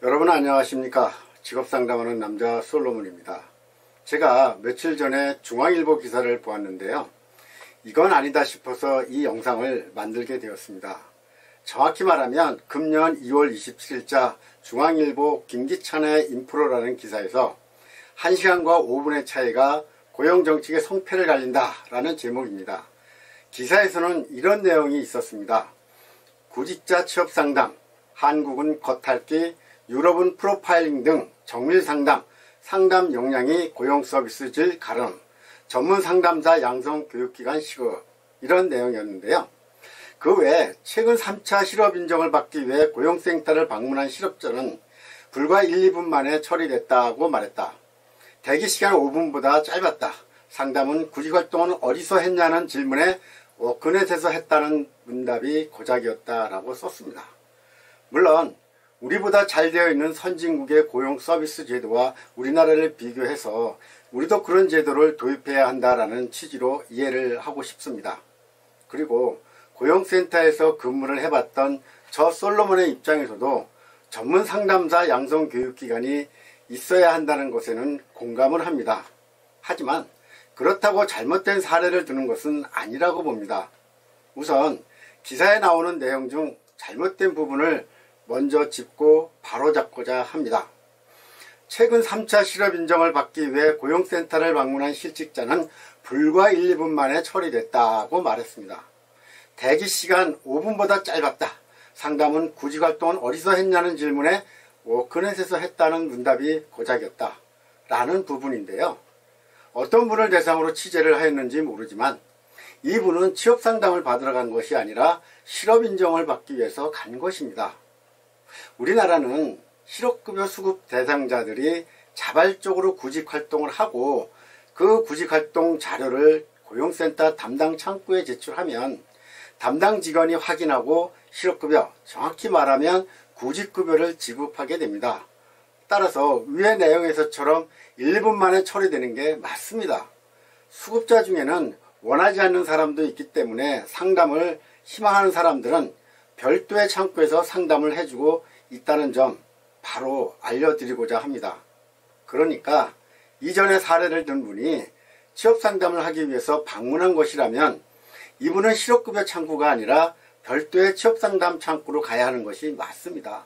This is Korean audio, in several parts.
여러분 안녕하십니까. 직업상담하는 남자 솔로몬입니다. 제가 며칠 전에 중앙일보 기사를 보았는데요. 이건 아니다 싶어서 이 영상을 만들게 되었습니다. 정확히 말하면 금년 2월 27일자 중앙일보 김기찬의 인프로라는 기사에서 1시간과 5분의 차이가 고용정책의 성패를 갈린다 라는 제목입니다. 기사에서는 이런 내용이 있었습니다. 구직자 취업상담, 한국은 겉핥기, 유럽은 프로파일링 등 정밀상담, 상담 역량이 고용서비스 질 가름, 전문상담사 양성 교육기관 시급, 이런 내용이었는데요. 그 외에 최근 3차 실업인정을 받기 위해 고용센터를 방문한 실업자는 불과 1, 2분 만에 처리됐다고 말했다. 대기시간 5분보다 짧았다. 상담은 구직활동은 어디서 했냐는 질문에 워크넷에서 했다는 문답이 고작이었다라고 썼습니다. 물론 우리보다 잘 되어 있는 선진국의 고용 서비스 제도와 우리나라를 비교해서 우리도 그런 제도를 도입해야 한다라는 취지로 이해를 하고 싶습니다. 그리고 고용센터에서 근무를 해봤던 저 솔로몬의 입장에서도 전문 상담사 양성 교육기관이 있어야 한다는 것에는 공감을 합니다. 하지만 그렇다고 잘못된 사례를 드는 것은 아니라고 봅니다. 우선 기사에 나오는 내용 중 잘못된 부분을 먼저 짚고 바로잡고자 합니다. 최근 3차 실업인정을 받기 위해 고용센터를 방문한 실직자는 불과 1, 2분 만에 처리됐다고 말했습니다. 대기시간 5분보다 짧았다. 상담은 구직활동은 어디서 했냐는 질문에 워크넷에서 했다는 문답이 고작이었다 라는 부분인데요. 어떤 분을 대상으로 취재를 하였는지 모르지만 이분은 취업상담을 받으러 간 것이 아니라 실업인정을 받기 위해서 간 것입니다. 우리나라는 실업급여 수급 대상자들이 자발적으로 구직활동을 하고 그 구직활동 자료를 고용센터 담당 창구에 제출하면 담당 직원이 확인하고 실업급여, 정확히 말하면 구직급여를 지급하게 됩니다. 따라서 위의 내용에서처럼 1, 2분 만에 처리되는 게 맞습니다. 수급자 중에는 원하지 않는 사람도 있기 때문에 상담을 희망하는 사람들은 별도의 창구에서 상담을 해주고 있다는 점 바로 알려드리고자 합니다. 그러니까 이전에 사례를 든 분이 취업상담을 하기 위해서 방문한 것이라면 이분은 실업급여 창구가 아니라 별도의 취업상담 창구로 가야 하는 것이 맞습니다.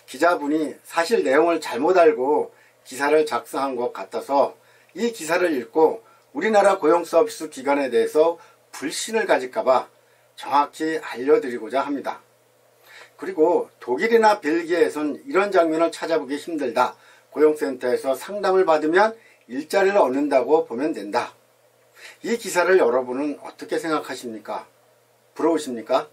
기자분이 사실 내용을 잘못 알고 기사를 작성한 것 같아서 이 기사를 읽고 우리나라 고용서비스 기관에 대해서 불신을 가질까봐 정확히 알려드리고자 합니다. 그리고 독일이나 벨기에에선 이런 장면을 찾아보기 힘들다. 고용센터에서 상담을 받으면 일자리를 얻는다고 보면 된다. 이 기사를 여러분은 어떻게 생각하십니까? 부러우십니까?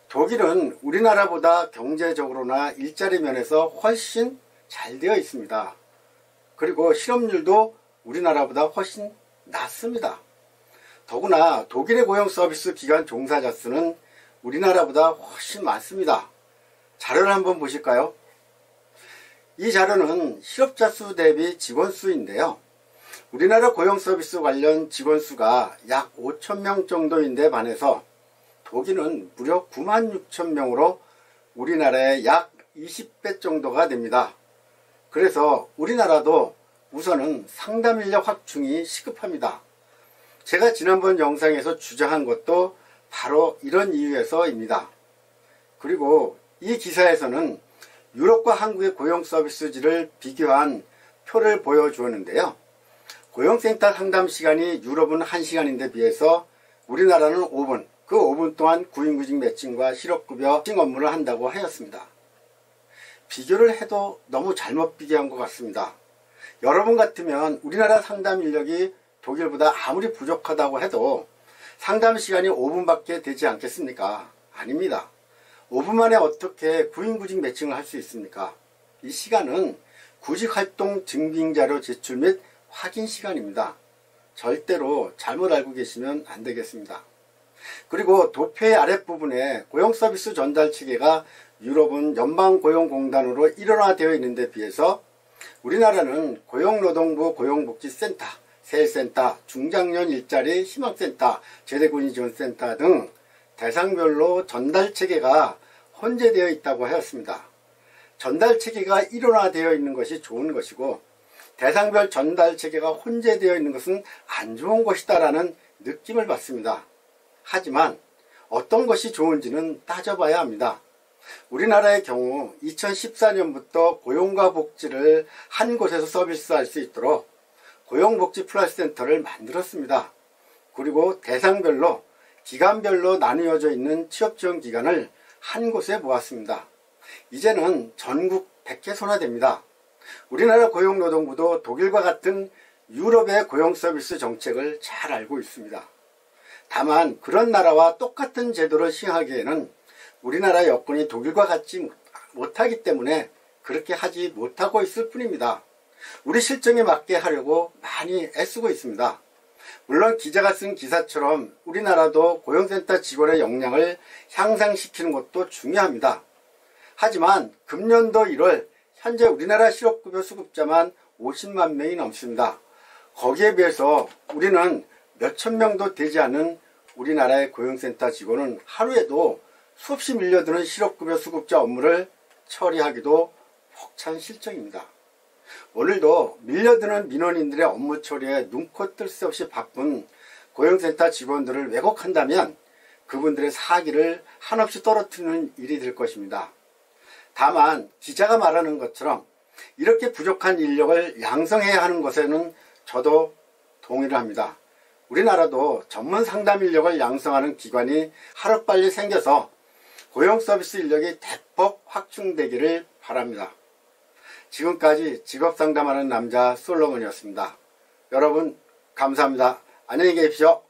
독일은 우리나라보다 경제적으로나 일자리 면에서 훨씬 잘 되어 있습니다. 그리고 실업률도 우리나라보다 훨씬 낮습니다. 더구나 독일의 고용서비스 기관 종사자 수는 우리나라보다 훨씬 많습니다. 자료를 한번 보실까요? 이 자료는 실업자 수 대비 직원 수인데요. 우리나라 고용서비스 관련 직원 수가 약 5,000명 정도인데 반해서 독일은 무려 96,000명으로 우리나라의 약 20배 정도가 됩니다. 그래서 우리나라도 우선은 상담인력 확충이 시급합니다. 제가 지난번 영상에서 주장한 것도 바로 이런 이유에서입니다. 그리고 이 기사에서는 유럽과 한국의 고용서비스지를 비교한 표를 보여주었는데요. 고용센터 상담 시간이 유럽은 1시간인데 비해서 우리나라는 5분, 그 5분 동안 구인구직 매칭과 실업급여 업무를 한다고 하였습니다. 비교를 해도 너무 잘못 비교한 것 같습니다. 여러분 같으면 우리나라 상담 인력이 독일보다 아무리 부족하다고 해도 상담 시간이 5분밖에 되지 않겠습니까? 아닙니다. 5분 만에 어떻게 구인구직 매칭을 할 수 있습니까? 이 시간은 구직활동 증빙자료 제출 및 확인 시간입니다. 절대로 잘못 알고 계시면 안 되겠습니다. 그리고 도표의 아랫부분에 고용서비스 전달 체계가 유럽은 연방고용공단으로 일원화되어 있는데 비해서 우리나라는 고용노동부 고용복지센터, 세일센터, 중장년 일자리 희망센터, 제대군인지원센터 등 대상별로 전달 체계가 혼재되어 있다고 하였습니다. 전달 체계가 일원화되어 있는 것이 좋은 것이고 대상별 전달 체계가 혼재되어 있는 것은 안 좋은 것이다라는 느낌을 받습니다. 하지만 어떤 것이 좋은지는 따져봐야 합니다. 우리나라의 경우 2014년부터 고용과 복지를 한 곳에서 서비스할 수 있도록 고용복지 플러스 센터를 만들었습니다. 그리고 대상별로 기간별로 나누어져 있는 취업지원 기관을 한 곳에 모았습니다. 이제는 전국 100개소나 됩니다. 우리나라 고용노동부도 독일과 같은 유럽의 고용서비스 정책을 잘 알고 있습니다. 다만 그런 나라와 똑같은 제도를 시행하기에는 우리나라 여건이 독일과 같지 못하기 때문에 그렇게 하지 못하고 있을 뿐입니다. 우리 실정에 맞게 하려고 많이 애쓰고 있습니다. 물론 기자가 쓴 기사처럼 우리나라도 고용센터 직원의 역량을 향상시키는 것도 중요합니다. 하지만 금년도 1월 현재 우리나라 실업급여 수급자만 50만 명이 넘습니다. 거기에 비해서 우리는 몇천 명도 되지 않은 우리나라의 고용센터 직원은 하루에도 수없이 밀려드는 실업급여 수급자 업무를 처리하기도 벅찬 실정입니다. 오늘도 밀려드는 민원인들의 업무 처리에 눈코 뜰 새 없이 바쁜 고용센터 직원들을 왜곡한다면 그분들의 사기를 한없이 떨어뜨리는 일이 될 것입니다. 다만 기자가 말하는 것처럼 이렇게 부족한 인력을 양성해야 하는 것에는 저도 동의를 합니다. 우리나라도 전문 상담 인력을 양성하는 기관이 하루빨리 생겨서 고용 서비스 인력이 대폭 확충되기를 바랍니다. 지금까지 직업 상담하는 남자 솔로몬이었습니다. 여러분 감사합니다. 안녕히 계십시오.